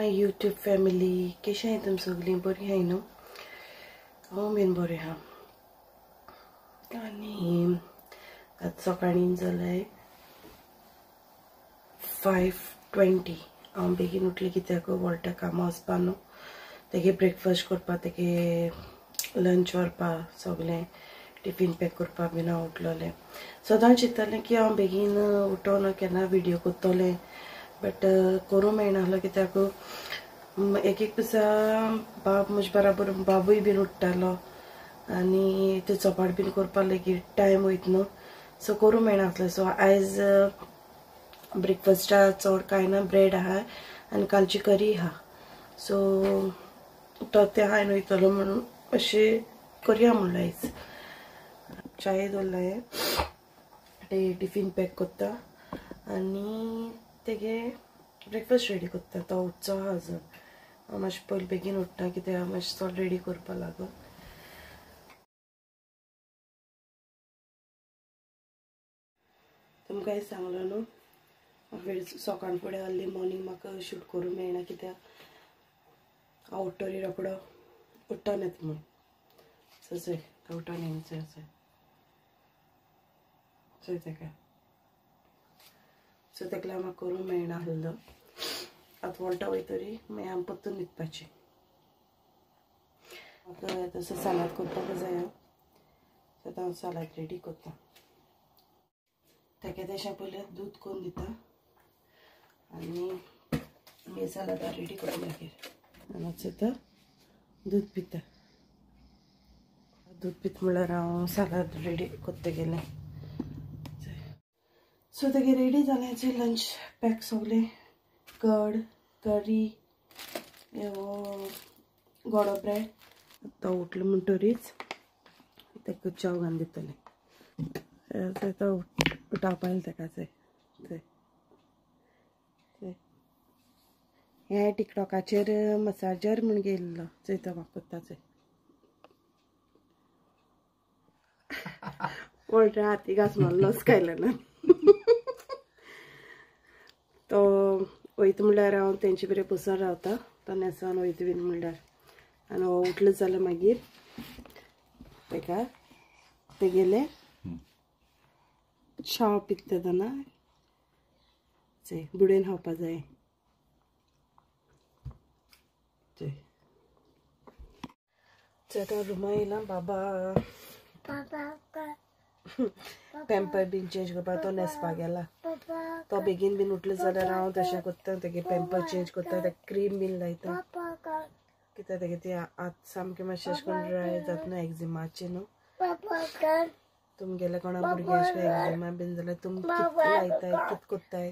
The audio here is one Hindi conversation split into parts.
माय यूट्यूब फॅमिली कशी आहे तुम सगळी बरी आहे न्हू हांव बीन बरें हा आनी आज सकाळीं जालें 5:20 हांव बेगीन उठली कित्याक वॉल्टा कामां वचपा न्हू तेगे ब्रेकफास्ट करपा तेगे लंच व्हरपा सगळें टिफीन पॅक करपा बीन हांव उठलोलें सदां चिंत्तालें की हांव बेगीन उठोन केन्ना व्हिडियो करतलें बट करूं मेळनासलो कित्याक एक दिसा बाब म्हजे बराबर बाबूय बीन उठ्ठालो आनी ते चपाट बीन करपा लेगीत टायम वयता न्हू सो करूं मेळनासलें सो आयज ब्रेकफास्टा चड कांय ना ब्रेड आहा आनी कालची करी आहा सो तो ते हांवें वयतलो म्हणून अशें करया म्हणलें आयज चाय दवरलें ते टिफीन पॅक करता आनी तेगे ब्रेकफास्ट रेडी करता तो उठचो आहा अजून हांव मातशें पयलीं बेगीन उठ्ठा कित्याक हांव मातशें चड रेडी करपा लागून तुमकां हांवें सांगलो न्हू म्हाका सकाळ फुडें अर्ली मॉर्निंग म्हाका शूट करूं मेळना कित्याक हांव उठ्ठोरी रोकडो उठ्ठोन येता म्हूण सो चोय तो उठोन येना चोय चोय तेका सो तेका लागून म्हाका करूं मेळना आसलो आतां वॉल्टा वयतरी मागीर आमी परतून न्हिदपाचें म्हाका तसो सालाद करपाक जाय सो हांव सालाद रेडी करता तेका तेशें पयलीं दूद करून दिता आनी मागीर सालाद रेडी करता मागीर आनी आतां दूद पिता दूद पिता म्हणल्यार हांव सालाद रेडी करता गेलें सो तेगे रेडी जालें लंच पॅक सगलें कर्ड करी गोडो ब्रेड तो उठलो म्हणटरीच तेका चाव घालून दितलें तो उठावपा येयलें तेका चोय हे टिकटॉकाचेर मसाजर म्हूण गेल्लो चोय तो म्हाका कोत्ता चोय वॉल्टा हाती घास मारलोच कायलो ना तो वयता म्हणल्यार हांव तेंचे बरें बसून रावता तो न्हेसोन वयता बीन म्हणल्यार आनी हो उठलो जाल्यार मागीर तेका तेगेले चाव पिता तेन्ना चोय बुडयन खावपा जाय चोय तो रुमा येयला बाबा पॅम्पर बीन चेंज करपा तो न्हेसपा गेला तो बेगीन बीन उठलो जाल्यार हांव तशें करता तेगे पॅम्पर चेंज करता तेका क्रीम बीन लायता कित्याक तेगे ती आत सामकें मातशें अशें करून ड्राय जाता न्हू एक्जिमाचें न्हू तुमगेल्या कोणा भुरगीं अशें एक्जिमा बीन जाल्यार तुमी कित लायताय कित कोत्ताय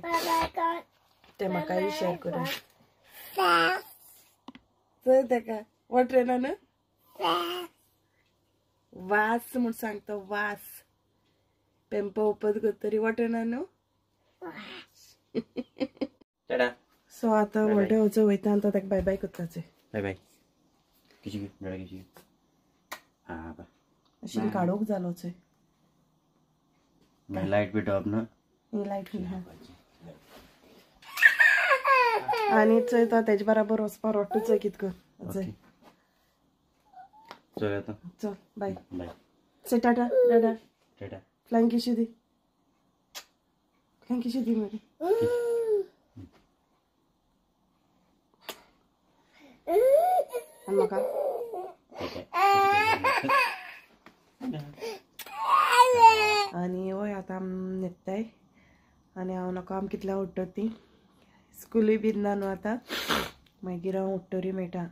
तें म्हाकाय शेअर करा चोय तेका वॉटरेना न्हू वास म्हूण सांगता वास पेंपो ओपन करतरी वॉटरेना न्हू सो आतां व्हडले वचो वयता आनी तो तेका बाय बाय करता चोय बाय बाय किशी अशें काडूंक जालो चोय लायट बी ऑफ ना लायट बी आनी चोय तो तेजे बराबर वचपा रोट्टू चोय कित कर चोय चल आता चल बाय बाय से टाटा टाटा टाटा फ्लाइंग किशी दी फ्लाइंग किशी दी मेरी म्हाका आनी वय आतां आमी न्हिदताय आनी हांव नाका आमी कितल्या उठ्ठो ती स्कूलूय बीन ना न्हू आतां मागीर हांव उठ्ठोरी मेळटा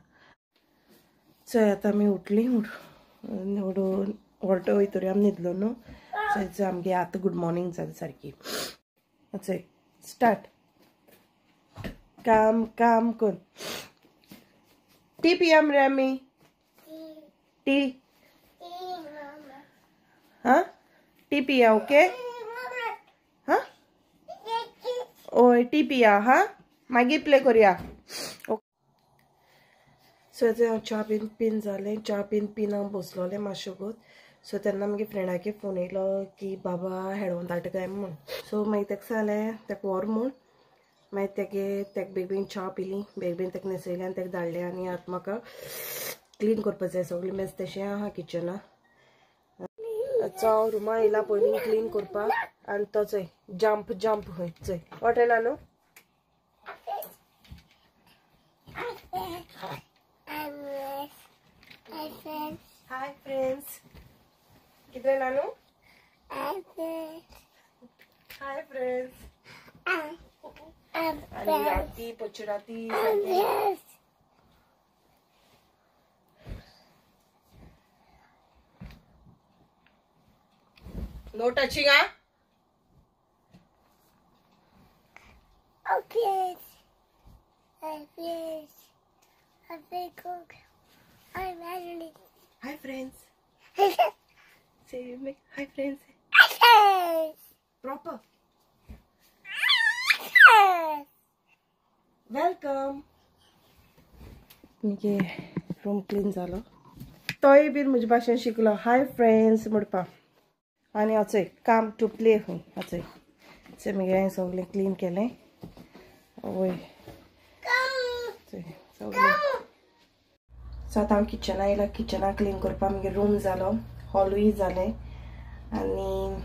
चोय आतां आमी उठलीं उडून वॉल्टा वयतरी आमी न्हिदलो न्हू चोय आमगे आतां गूड मॉर्निंग जाली सारकी चोय स्टार्ट काम काम कर टी पिया मरे आमी टी हाँ टी पिया ओके हाँ ओय टी पिया हाँ मागीर प्ले करुया सो हांव च्या बीन पीन जालें च्या बीन पीन हांव बसलोलें मातशें गोत सो तेन्ना मागीर फ्रेंडाके फोन येयलो की बाबा हेडवोन धाडटा काय म्हूण सो मागीर तेका सांगलें तेका व्हर म्हूण मागीर तेका बेगीन च्या पिली बेगीन तेका न्हेसयलें आनी तेका धाडलें आनी आतां म्हाका क्लीन करपा जाय सगळें मेस तशें आहा किचना हांव रुमा येयला पयलीं क्लीन करपा आनी तो चोय जंप खंय चोय वॉट नानू हाय फ्रेंड्स कितें नानू हाय फ्रेंड्स आणि राती पचराती नो टचिंग हा Okay. I fish. I fish cook. I'm ready. Hi friends से मे हाय फ्रेंड्स प्रॉपर वेलकम मुगे रूम क्लीन जालो तोय बीन म्हजे भाशेन शिकलो हाय फ्रेंड्स म्हणपा आनी वचय काम टू प्ले खंय वचय से मुगे सगळें क्लीन केलें वय सगळें सो आतां हांव किचना येयला किचना क्लीन करपा मुगे रूम जालो हॉलूय जालें आनी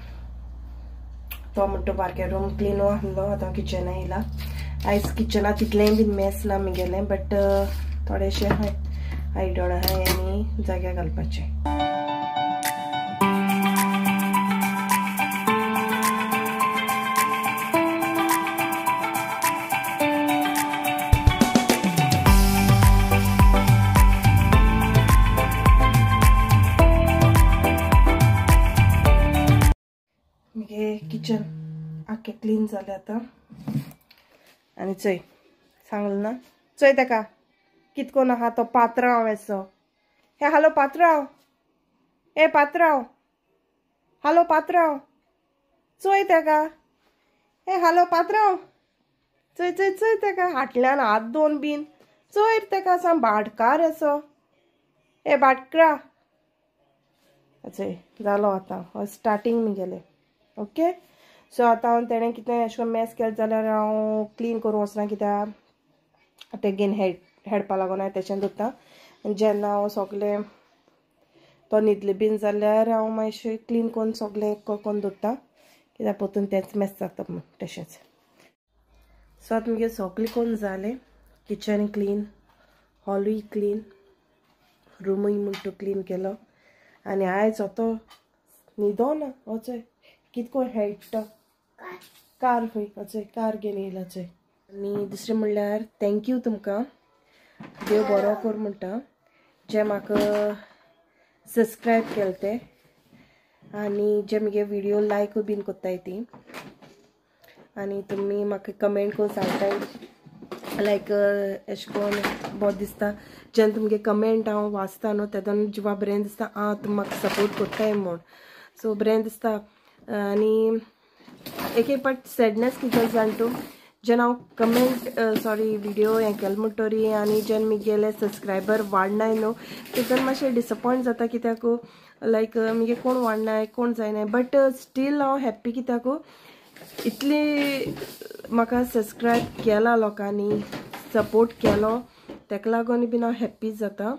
तो म्हणटा बारके रूम क्लीन आहलो आतां किचना येयला आयज किचना तितलेंय बीन मेस ना मुगेलें बट थोडेशें आयडॉल आहाय आनी जाग्यार घालपाचें किचन आख्खें क्लीन जालें आतां आनी चोय सांगलें ना चोय तेका कितकोन आहा तो पात्रांव येसो हे हालो पात्रांव ए पात्रांव हालो पात्रांव चोय तेका ए हालो पात्रांव चोय चोय चोय तेका हाटल्यान हात दोन बीन चोयर तेका साम भाटकार येसो ए भाटकरा चोय जालो आतां स्टार्टींग मुगेलें ओके सो आतां हांव तेणें कितें अशें करून मॅस केलें जाल्यार हांव क्लीन करूं वचना कित्याक तेगेन हेडपा लागून हांव तेशें दवरता जेन्ना हांव सगलें तो न्हिदलें बीन जाल्यार हांव मातशें क्लीन करून सगलें करून दवरता कित्याक पोतून तेंच मॅस जाता म्हूण तशेंच सो आतां मुगे सगलें करून जालें किचन क्लीन हॉलूय क्लीन रूमूय म्हणटा क्लीन केलो आनी आयज होतो न्हिदो ना वचय कितको हेडटा कार खंय वचय कार घेवन येयला चोय आनी दुसरें म्हणल्यार थँक्यू तुमकां देव बरो कर म्हणटा जे म्हाका सबस्क्रायब केले ते आनी जे मुगे व्हिडिओ लायक बीन कोत्ताय ती आनी तुमी म्हाका कमेंट करून सांगताय लायक अशें कोन्न बरें दिसता जेन्ना तुमगे कमेंट हांव वाचता न्हू तेदोन जिवा बरें दिसता तुमी म्हाका सपोर्ट कोत्ताय म्हूण सो बरें दिसता आनी एक पाट सॅडनेस कितें जाण तूं जेन्ना हांव कमेंट सॉरी व्हिडिओ हें केलें म्हणटरी आनी जेन्ना मुगेले सबस्क्रायबर वाडनाय न्हू तेदोन मातशें डिसअपॉयंट जाता कित्याक लायक मुगे कोण वाडनाय कोण जायनाय बट स्टील हांव हॅप्पी कित्याक इतली म्हाका सबस्क्रायब केला लोकांनी सपोर्ट केलो तेका लागून बीन हांव हॅप्पी जाता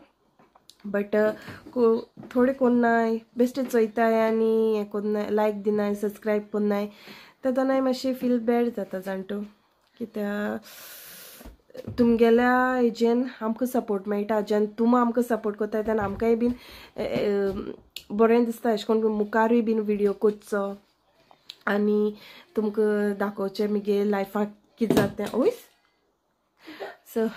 बट थोडे कोन्नाय बेश्टे चोयताय आनी हें कोन्नाय लायक दिनाय सबस्क्रायब कोन्नाय तेदोनाय मातशें फील बॅड जाता जाण तूं कित्याक तुमगेल्या हेजेन आमकां सपोर्ट मेळटा जेन्ना तुमी आमकां सपोर्ट कोत्ताय तेन्ना आमकांय बीन बरें दिसता अशें कोन्न मुखारूय बीन व्हिडिओ कोचचो आनी तुमकां दाखोवचें मुगे लायफाक कितें जाता तें ओयस सो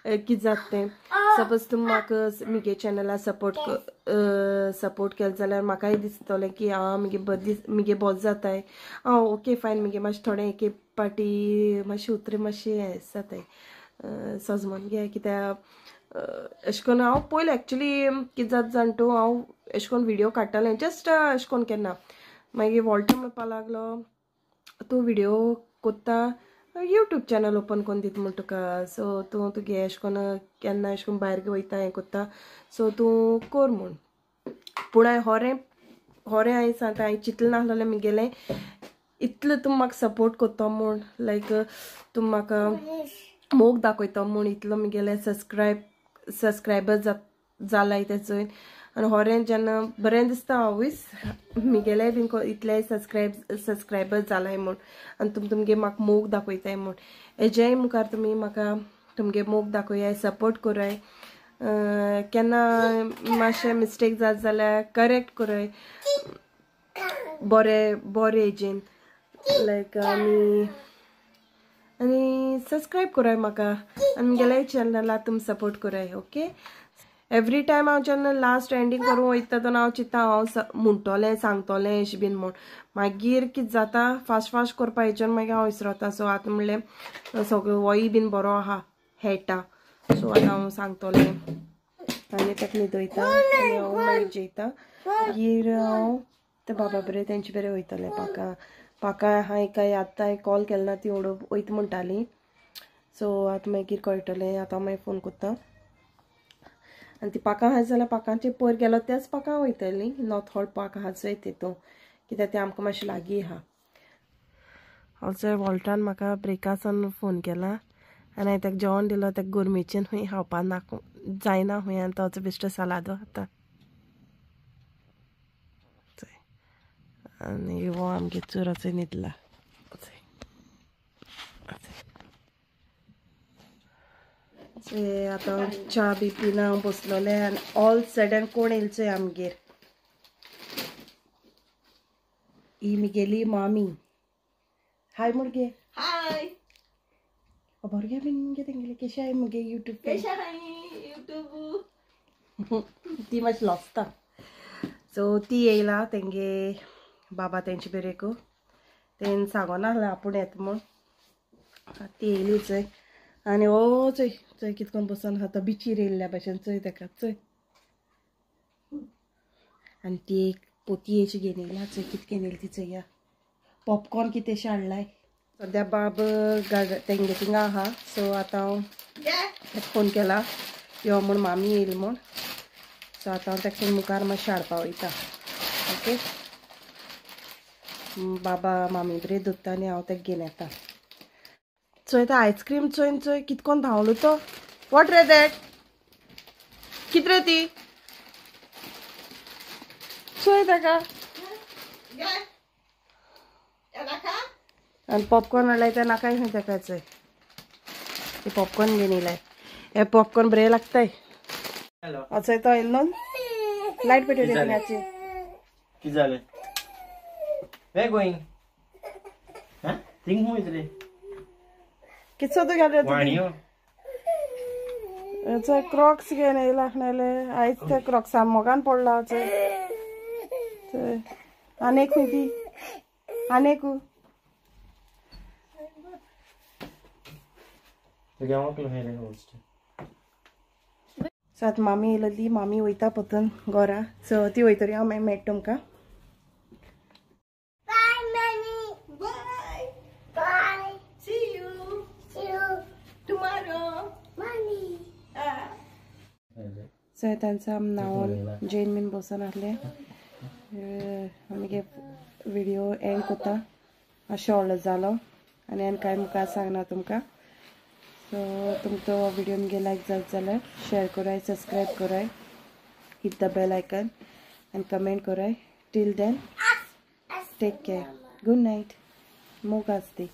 कितें जाता तें सपोज तुमी म्हाका मुगे चॅनला सपोर्ट केलें जाल्यार म्हाकाय दिसतलें की मुगे बोज जाताय ओके फायन मुगे मातशें थोडें एक पाटी मातशें उतरी मातशें हें जाताय सजमोन घे कित्याक अशें करून हांव पयलीं एक्चुली कितें जाता जाण तूं हांव अशें करून व्हिडिओ काडटालें जस्ट अशें करून केन्ना मागीर वॉल्टर म्हणपा लागलो तूं व्हिडिओ कोत्ता यूट्यूब चॅनल ओपन कोन्न दिता म्हण तुका सो तूं तुगे अशें कोन्न केन्ना अशें करून भायर वयता हें कोत्ता सो तूं कोर म्हूण पूण हांवें होरें हांवें सांगता हांवें चिंतलें नासलेलें मुगेलें इतलें तुम म्हाका सपोर्ट करता म्हूण लायक तुम म्हाका मोग दाखयता म्हूण इतलो म्हगेले सबस्क्रायबर्स जालाय ते चोयन आनी होरें जेन्ना बरें दिसता ऑलवेज म्हगेले बीन इतले सबस्क्रायबर्स जालाय म्हूण आनी तुमगे म्हाका मोग दाखयताय म्हूण हेजेय मुखार तुमी म्हाका तुमगे मोग दाखोयाय सपोर्ट कोराय केन्ना मातशें मिस्टेक जात जाल्यार करेक्ट कोराय बरे हेजेन लायक आनी सब्सक्रायब कोराय म्हाका आनी म्हगेल्याय चॅनला तुमी सपोर्ट कोराय ओके एवरी टायम हांव जेन्ना लास्ट एंडींग करूं वयता तेन्ना हांव चिंता हांव म्हणटोलें सांगतोलें अशें बीन म्हूण मागीर कितें जाता फास्ट करपा हेच्यान मागीर हांव विसरता सो आतां म्हणलें सगळें वॉय बीन बरो आहा हेटा सो आतां हांव सांगतोलें आनी तेका न्हिदयता आनी हांव मागीर जेयता मागीर हांव ते बाबा बरें तेंचे बरें वयतलें पाका हांवें काय आतां कॉल केलो ना ती वयता म्हणटाली सो आतां मागीर कळटलें आतां हांव मागीर फोन कोत्ता आनी ती पाकां आहा जाल्यार पाकांचे पयर गेलो त्याच पाकां वयतलीं नॉर्थ हॉल पार्क आहा चोय तितू कित्याक तें आमकां मातशें लागीं आहा हांव वॉल्टान म्हाका ब्रेकासान फोन केला आनी हांवें ताका जेवण दिलो ताका गोरमेचेन खूंय खावपा नाका जायना खूंय आनी तोचो बेश्टो सालादो खाता आनी वो आमगे चोराचो न्हिदला आतां च्या बी पिना हांव बसलोलें आनी ऑल सडन कोण येयलो चोय आमगेर ही म्हगेली मामी हाय मुर्गे हाय भुरगे बीन तेंगेले केशे आहाय मुगे यूट्यूब ती मातशी लोचता सो ती येयला तेंगे बाबा तेंचे बेरेको तेन सांगोना आहलें आपूण येता म्हूण ती येयली चोय आनी ओ चोय चोय कितें करून बसोन आहा तो बिचीर येयल्ल्या भाशेन चोय तेका चोय आनी ती एक पोती अशी घेवन येयला चोय कितें घेवन येयली ती चोया पॉपकॉर्न कितेंशें हाडलाय सद्या बाब तेंगे थिंगा आहा सो आतां हांव ताका फोन केला यो म्हूण मामी येयली म्हूण सो आतां हांव ताका मुखार मातशें हाडपा वयता ओके बाबा मामी बरें दोत्ता आनी हांव ताका घेवन येता चोय तो आयस्क्रीम चोयन चोय कितें कोन्न धांवलो तो वॉट रे दॅट कित रे ती चोय ताका आनी पॉपकॉर्न हाडलाय ते नाकाय खंय ताका चोय ते पॉपकॉर्न घेवन येयलाय हे पॉपकॉर्न बरें लागताय चोय तो येयलो न्हू लायट पेटय थिंगाची कितें जालें वेर गोईंग हां थिंग हूं इज रे कितसो तूं गेलो वाणियो चोय क्रॉक्स घेवन येयला नाल्यार आयज त्या क्रॉक्सा मोगान पडला चोय आनेक खंय ती आनेक सो आतां मामी येयलोली मामी वयता पोतून घरा सो ती वयतरी हांव मागीर मेळटा तुमकां सो तांचा नांवान जैन बीन बसून आहले आमगे व्हिडिओ एंड कोता मातशें व्हडलो जालो आनी हांवें कांय मुखार सांगना तुमकां सो तुमचो व्हिडिओ मुगे लायक जात जाल्यार शेअर कराय सब्सक्रायब कराय हिट द बेल आयकन आनी कमेंट कराय till then take care good night मोग आसती